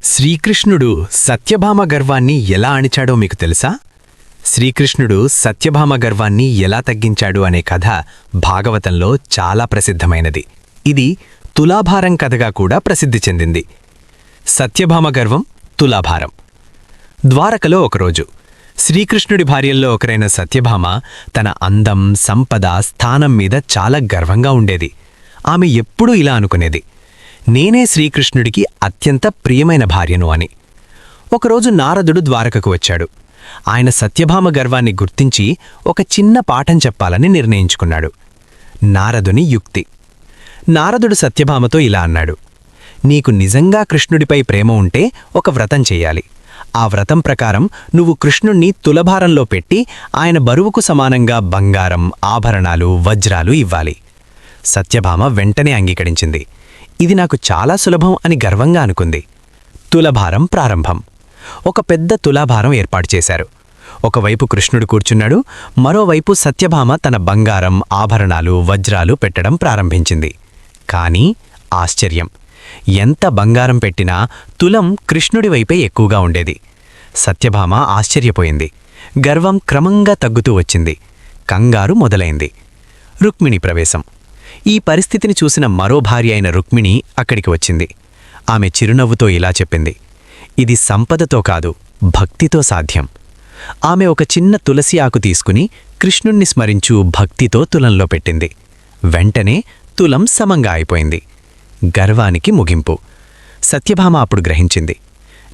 శ్రీకృష్ణుడు సత్యభామ గర్వాన్ని ఎలా అణిచాడో మీకు తెలుసా? శ్రీకృష్ణుడు సత్యభామ గర్వాన్ని ఎలా తగ్గించాడు అనే కథ భాగవతంలో చాలా ప్రసిద్ధమైనది. ఇది తులాభారం కథగా కూడా ప్రసిద్ధి చెందింది. సత్యభామ గర్వం, తులాభారం. ద్వారకలో ఒకరోజు శ్రీకృష్ణుడి భార్యల్లో ఒకరైన సత్యభామ తన అందం, సంపద, స్థానం మీద చాలా గర్వంగా ఉండేది. ఆమె ఎప్పుడూ ఇలా అనుకునేది, నేనే శ్రీకృష్ణుడికి అత్యంత ప్రియమైన భార్యను అని. ఒకరోజు నారదుడు ద్వారకకు వచ్చాడు. ఆయన సత్యభామ గర్వాన్ని గుర్తించి ఒక చిన్న పాఠం చెప్పాలని నిర్ణయించుకున్నాడు. నారదుని యుక్తి. నారదుడు సత్యభామతో ఇలా అన్నాడు, నీకు నిజంగా కృష్ణుడిపై ప్రేమ ఉంటే ఒక వ్రతం చెయ్యాలి. ఆ వ్రతం ప్రకారం నువ్వు కృష్ణుణ్ణి తులభారంలో పెట్టి ఆయన బరువుకు సమానంగా బంగారం, ఆభరణాలు, వజ్రాలు ఇవ్వాలి. సత్యభామ వెంటనే అంగీకరించింది. ఇది నాకు చాలా సులభం అని గర్వంగా అనుకుంది. తులభారం ప్రారంభం. ఒక పెద్ద తులాభారం ఏర్పాటు చేశారు. ఒకవైపు కృష్ణుడు కూర్చున్నాడు, మరోవైపు సత్యభామ తన బంగారం, ఆభరణాలు, వజ్రాలు పెట్టడం ప్రారంభించింది. కానీ ఆశ్చర్యం, ఎంత బంగారం పెట్టినా తులం కృష్ణుడి వైపే ఎక్కువగా ఉండేది. సత్యభామ ఆశ్చర్యపోయింది. గర్వం క్రమంగా తగ్గుతూ వచ్చింది. కంగారు మొదలైంది. రుక్మిణి ప్రవేశం. ఈ పరిస్థితిని చూసిన మరో భార్య అయిన రుక్మిణి అక్కడికి వచ్చింది. ఆమె చిరునవ్వుతో ఇలా చెప్పింది, ఇది సంపదతో కాదు, భక్తితో సాధ్యం. ఆమె ఒక చిన్న తులసి ఆకు తీసుకుని కృష్ణుణ్ణి స్మరించూ భక్తితో తులంలో పెట్టింది. వెంటనే తులం సమంగా అయిపోయింది. గర్వానికి ముగింపు. సత్యభామ అప్పుడు గ్రహించింది,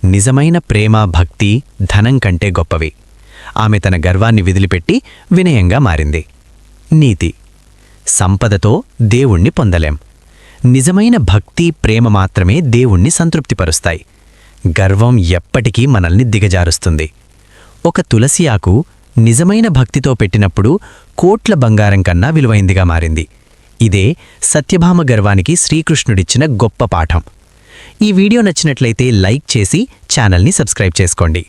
నిజమైన ప్రేమ, భక్తి ధనం కంటే గొప్పవి. ఆమె తన గర్వాన్ని విదిలిపెట్టి వినయంగా మారింది. నీతి. సంపదతో దేవుణ్ణి పొందలేం. నిజమైన భక్తి, ప్రేమ మాత్రమే దేవుణ్ణి సంతృప్తిపరుస్తాయి. గర్వం ఎప్పటికీ మనల్ని దిగజారుస్తుంది. ఒక తులసి ఆకు నిజమైన భక్తితో పెట్టినప్పుడు కోట్ల బంగారం కన్నా విలువైందిగా మారింది. ఇదే సత్యభామ గర్వానికి శ్రీకృష్ణుడిచ్చిన గొప్ప పాఠం. ఈ వీడియో నచ్చినట్లయితే లైక్ చేసి ఛానల్ని సబ్స్క్రైబ్ చేసుకోండి.